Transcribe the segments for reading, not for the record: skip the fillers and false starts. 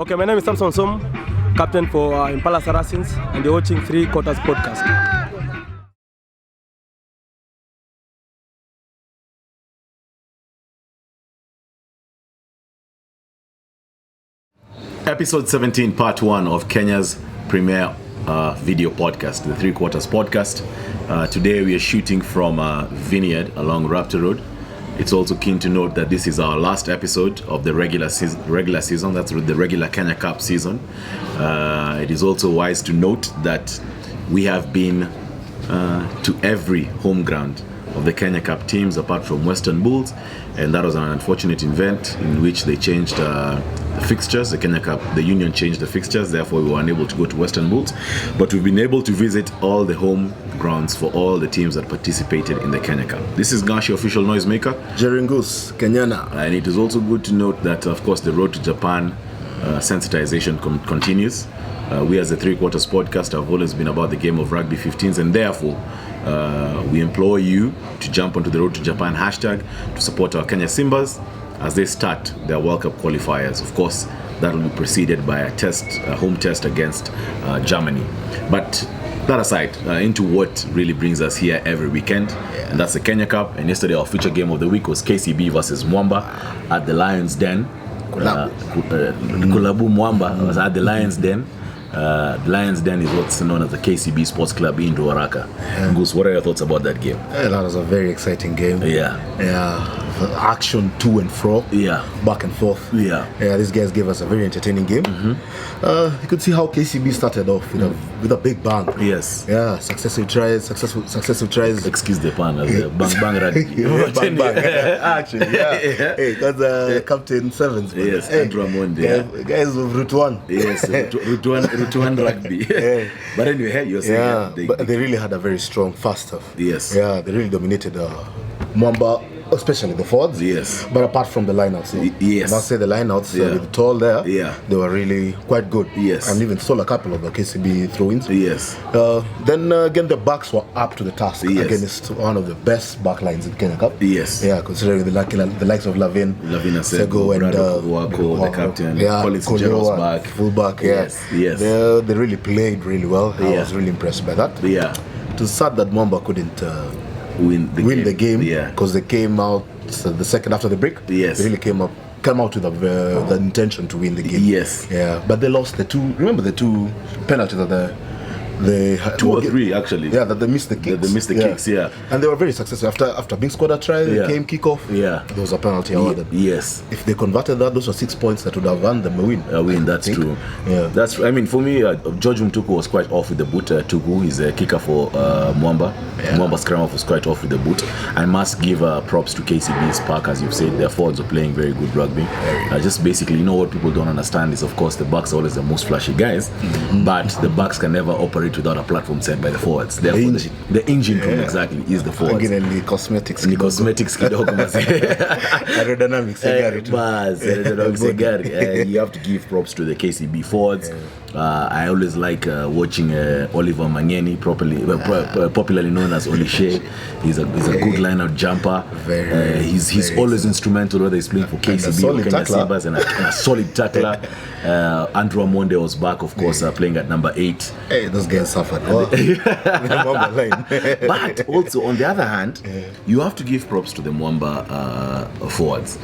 Okay, my name is Samson Som, captain for Impala Saracens, and you're watching 3 Quarters Podcast. Episode 17, part 1 of Kenya's premier video podcast, the 3 Quarters Podcast. Today we are shooting from Vineyard along Raptor Road. It's also keen to note that this is our last episode of the regular season, that's the regular Kenya Cup season. It is also wise to note that we have been to every home ground of the Kenya Cup teams apart from Western Bulls, and that was an unfortunate event in which they changed the fixtures. The Kenya Cup, the union changed the fixtures, therefore we were unable to go to Western Bulls, but we've been able to visit all the home grounds for all the teams that participated in the Kenya Cup. This is Gashi, official noisemaker, Jeringus, Kenyana. And it is also good to note that, of course, the road to Japan sensitization continues. We as the 3 Quarters Podcast have always been about the game of rugby 15s, and therefore we implore you to jump onto the road to Japan hashtag to support our Kenya Simbas as they start their World Cup qualifiers. Of course, that will be preceded by a home test against Germany. But that aside, into what really brings us here every weekend, and that's the Kenya Cup. And yesterday our feature game of the week was KCB versus Mwamba at the Lions Den. Kulabu Mwamba was at the Lions Den. The Lions Den is what's known as the KCB Sports Club in Ruaraka. Goose, what are your thoughts about that game? That was a very exciting game. Yeah. Action to and fro. Yeah. Back and forth. Yeah. These guys gave us a very entertaining game. You could see how KCB started off with a big bang. Yes. Yeah. Successive tries. Excuse the pun, bang rugby. Bang. Actually, yeah. Hey, that's Captain Sevens. Yes, Andrew Amonde. Guys of Route 1. Yes, Route 1 rugby. But anyway, hey, you're saying but they really had a very strong first half. Yes. Yeah, they really dominated Mwamba, especially the forwards. Yes. But apart from the lineouts, yes. I must say the lineouts with Tall there, they were really quite good. Yes. And even stole a couple of the KCB throw-ins. Yes. Then again, the backs were up to the task against one of the best back lines in Kenya Cup. Yes. Yeah, considering the likes of Lavin Sego, and Wako, the captain, Collins Jero's back. Fullback, yes. They really played really well. I was really impressed by that. Yeah. It was sad that Mwamba couldn't win the game because they came out the second after the break. Yes. They really came out with the intention to win the game. Yes. Yeah, but they lost the two. Remember the two penalties that they had, 2 or 3 actually. Yeah, that they missed the kicks. They missed the kicks. Yeah. And they were very successful after being scored a try. Came kickoff. Yeah. There was a penalty awarded. Yes. If they converted that, those were 6 points that would have won them a win. That's true. Yeah. That's. I mean, for me, George Mtuku was quite off with the boot. Tuku is a kicker for Mwamba. Yeah. Mwamba scrum was quite off with the boot. I must give props to KCB's Park, as you've said. Their forwards are playing very good rugby. Just basically, what people don't understand is, of course, the backs are always the most flashy guys, but the backs can never operate without a platform set by the forwards. Therefore, the engine room exactly is the forwards. The cosmetics kidogo. Aerodynamics you have to give props to the KCB forwards. I always like watching Oliver Mangeni, popularly known as Olishe. He's a good line-out jumper. He's always instrumental, whether he's playing for KCB or Kenya Simbas, and a solid tackler. Andrew Amonde was back, of course, playing at number 8. Hey, those guys suffered. But also, on the other hand, you have to give props to the Mwamba forwards.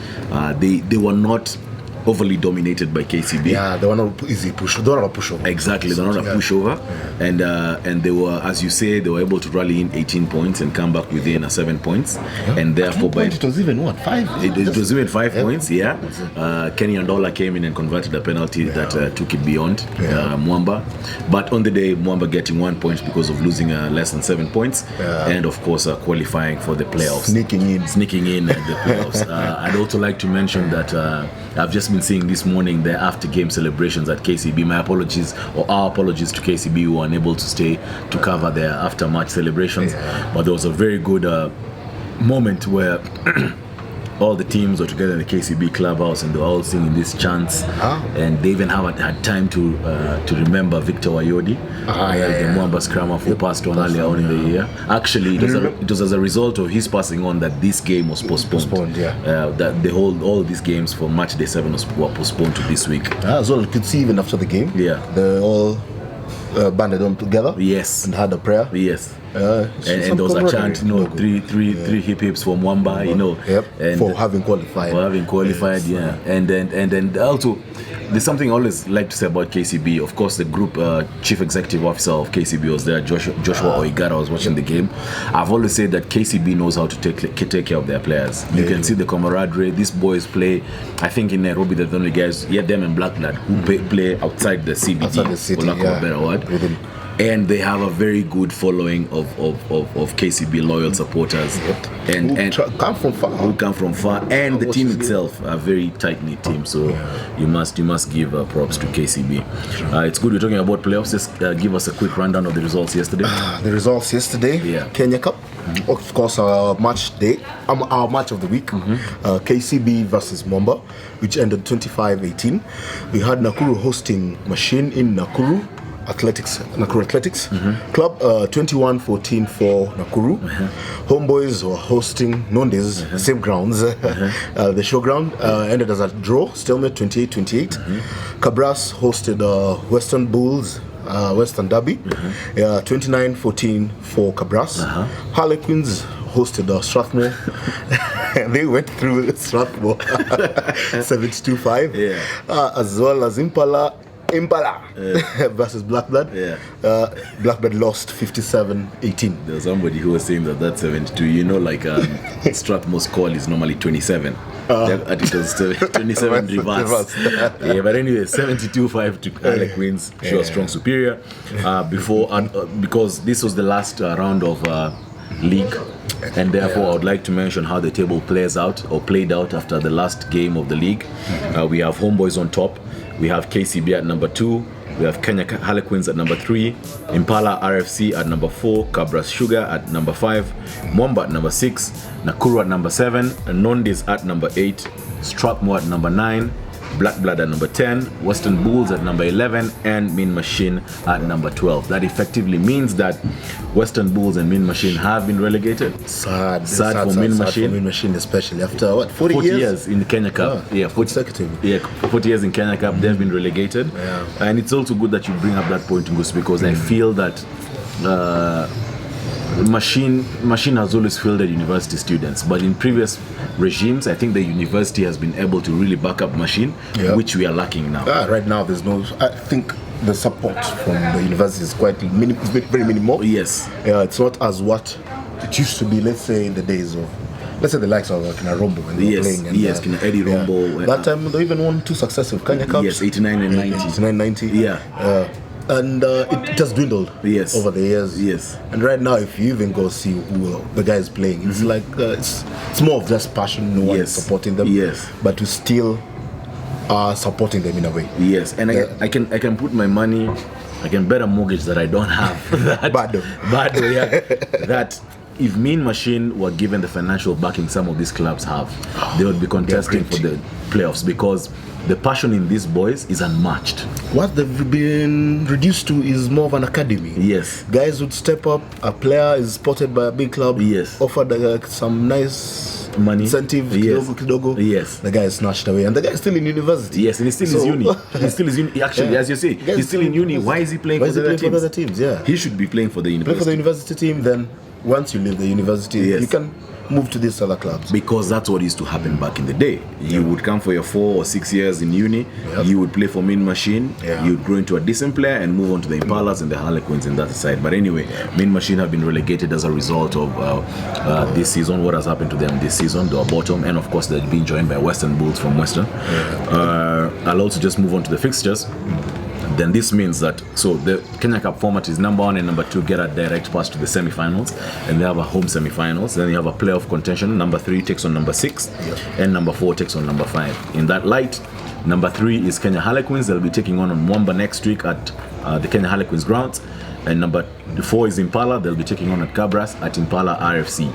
They were not overly dominated by KCB. Yeah, they were not easy push. They were not a pushover. Exactly, they're not a pushover, and they were, as you say, they were able to rally in 18 points and come back within 7 points, and therefore it was even 5. It was even 5 points. Yeah, Kenny Andola came in and converted a penalty that took it beyond Mwamba, but on the day Mwamba getting 1 point because of losing less than 7 points, and of course qualifying for the playoffs, sneaking in at the playoffs. I'd also like to mention that I've just been seeing this morning the after game celebrations at KCB. My apologies, or our apologies to KCB who were unable to stay to cover their after match celebrations, but there was a very good moment where all the teams were together in the KCB clubhouse and they were all singing these chants. And they even haven't had time to remember Victor Wayodi, the Mwamba scrummer who passed on earlier on in the year. Actually, it was as a result of his passing on that this game was postponed. That all these games for match day 7 were postponed to this week. As well, you could see even after the game, they all banded on together. Yes. And had a prayer. Yes. And there was a chant, three hip hips for Mwamba, and for having qualified. And then also, there's something I always like to say about KCB. Of course, the group chief executive officer of KCB was there, Joshua Oigara, was watching the game. I've always said that KCB knows how to take care of their players. You can see the camaraderie. These boys play. I think in Nairobi, they're the only guys, them and Blackblood, who play outside the CBD. Outside the city, for lack of a better word. And they have a very good following of KCB loyal supporters, and come from far. Who come from far, and the team itself, a very tight-knit team. So you must give props to KCB. It's good we're talking about playoffs. Just give us a quick rundown of the results yesterday. Kenya Cup. Of course, our match day, our match of the week, KCB versus Mwamba, which ended 25-18. We had Nakuru hosting Machine in Nakuru Athletics Club, 21-14 for Nakuru. Homeboys were hosting Nondes, same grounds. The showground ended as a draw, stalemate 28-28. Cabras hosted Western Bulls, Western Derby, 29-14 for Cabras. Harlequins hosted Strathmore. They went through Strathmore 72-5. As well as Impala versus Blackblood. Blackblood lost 57-18. There was somebody who was saying that 72, Strathmore's call is normally 27. It was 27 reverse. But anyway, 72-5 to Harlequins. Sure, strong superior. Because this was the last round of league. And therefore, I would like to mention how the table played out after the last game of the league. We have Homeboys on top. We have KCB at number 2. We have Kenya Harlequins at number 3. Impala RFC at number 4. Cabras Sugar at number 5. Mwamba at number 6. Nakuru at number 7. Nondes at number 8. Strathmore at number 9. Blackblood at number 10, Western Bulls at number 11, and Mean Machine at number 12. That effectively means that Western Bulls and Mean Machine have been relegated. Sad for Mean Machine, especially after 40 years in the Kenya Cup. 40 years in Kenya Cup, they've been relegated. And it's also good that you bring up that point, Ngus, because I feel that Machine has always fielded university students, but in previous regimes, I think the university has been able to really back up Machine, which we are lacking now. Right now, there's no. I think the support from the university is quite very minimal. Yes. It's not as what it used to be. Let's say in the days of, the likes of Rombo when they were playing. And, Eddie Rombo. That time they even won 2 successive Kenya Cups. Yes, 89 and 90. 89-90. And it has dwindled over the years. And right now, if you even go see who the guy is playing, it's like it's more of just passion. No one is supporting them. But we still are supporting them in a way. And I can put my money. I can bet a mortgage that I don't have. That if Mean Machine were given the financial backing some of these clubs have, they would be contesting for the playoffs, because the passion in these boys is unmatched. What they've been reduced to is more of an academy. Guys would step up. A player is spotted by a big club. Offered some nice money incentive. Kidogo. The guy is snatched away, and the guy is still in university. And he's still in uni. He's still in uni. Actually, as you say, he's still in uni. Why is he playing for the other teams? He should be playing for the university. Play for the university team. Then once you leave the university, you can move to these other clubs. Because that's what used to happen back in the day. You would come for your 4 or 6 years in uni, you would play for Mean Machine, you would grow into a decent player and move on to the Impalas and the Harlequins and that side. But anyway, Mean Machine have been relegated as a result of this season. What has happened to them this season? They are bottom, and of course they're being joined by Western Bulls from Western. I'll also just move on to the fixtures. Then this means that, the Kenya Cup format is number 1 and number 2 get a direct pass to the semi-finals, and they have a home semi-finals. Then you have a playoff contention. Number 3 takes on number 6, and number 4 takes on number 5. In that light, number 3 is Kenya Harlequins. They'll be taking on Mwamba next week at the Kenya Harlequins grounds. and number 4 is Impala. They'll be taking on at Cabras at Impala RFC.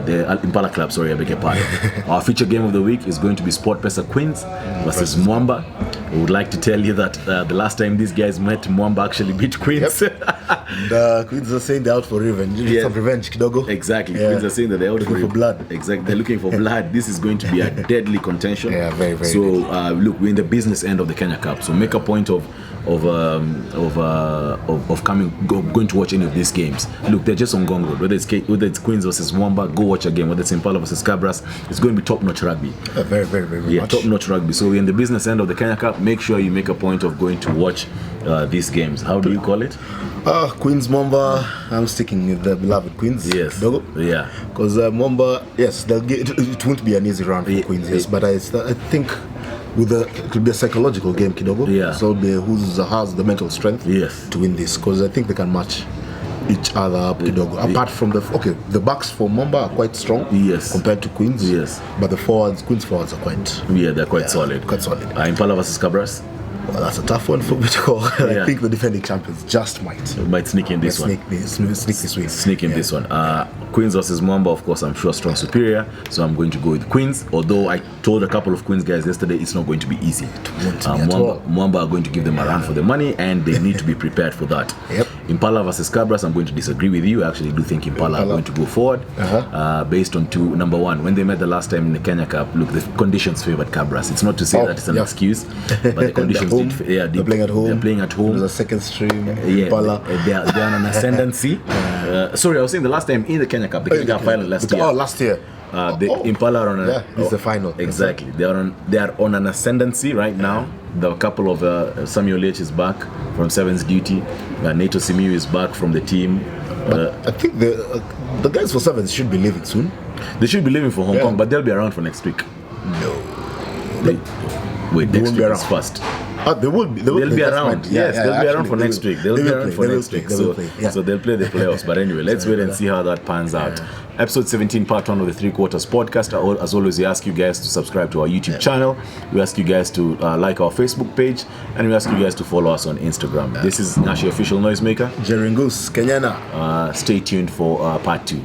The Impala Club, sorry, I beg your pardon. Our feature game of the week is going to be Sport Pesa Queens versus Mwamba. We would like to tell you that the last time these guys met, Mwamba actually beat Queens. The Queens are saying they're out for revenge. Some revenge, kidogo. Exactly. Queens are saying that they're out for blood. Exactly. They're looking for blood. This is going to be a deadly contention. Yeah, very, very. So look, we're in the business end of the Kenya Cup. So make a point of going to watch any of these games. Look, they're just on Gong Road. Whether it's Queens versus Mwamba, go watch a game. Whether it's Impala versus Cabras, it's going to be top-notch rugby. Very, very, very much. Top-notch rugby. So we're in the business end of the Kenya Cup. Make sure you make a point of going to watch these games. How do you call it? Queens Mwamba. I'm sticking with the beloved Queens. Yes. Dogo. Yeah. Because Mwamba, yes, it won't be an easy run for Queens. Yes, but I think it will be a psychological game, kidogo. Yeah. So who has the mental strength to win this? Because I think they can match each other up, kidogo. Apart from the backs for Mwamba are quite strong. Yes. Compared to Queens. Yes. But the Queens forwards are quite. Yeah, they're quite solid. Quite solid. Impala versus Cabras. Well, that's a tough one for me to call. I think the defending champions just might sneak in this one. Sneak in this one. Queens versus Mwamba, of course, I'm sure strong superior. So I'm going to go with Queens. Although I told a couple of Queens guys yesterday, it's not going to be easy. Mwamba are going to give them a run for the money, and they need to be prepared for that. Yep. Impala versus Cabras, I'm going to disagree with you. I actually do think Impala are going to go forward based on number one. When they met the last time in the Kenya Cup, look, the conditions favored Cabras. It's not to say that it's an excuse, but the conditions they're playing at home. They're playing at home. There's a second stream. Impala. They're on an ascendancy. Sorry, I was saying the last time in the Kenya Cup, the Kenya Cup final last year. Oh, last year. Impala are on it's the final. Exactly. They are on an ascendancy right now. The couple of Samuel H is back from Sevens duty. Nato Simiu is back from the team. I think the guys for Sevens should be leaving soon. They should be leaving for Hong Kong, but they'll be around for next week. No. Next week is first. They will be. They'll be around. Yes, they'll be around for next week. They'll be around for next week. So they'll play the playoffs. But anyway, let's wait and see how that pans out. Episode 17, part 1 of the 3 Quarters podcast. As always, we ask you guys to subscribe to our YouTube channel. We ask you guys to like our Facebook page. And we ask you guys to follow us on Instagram. This is Nashi Official Noisemaker. Jeringus, Kenyana. Stay tuned for part 2.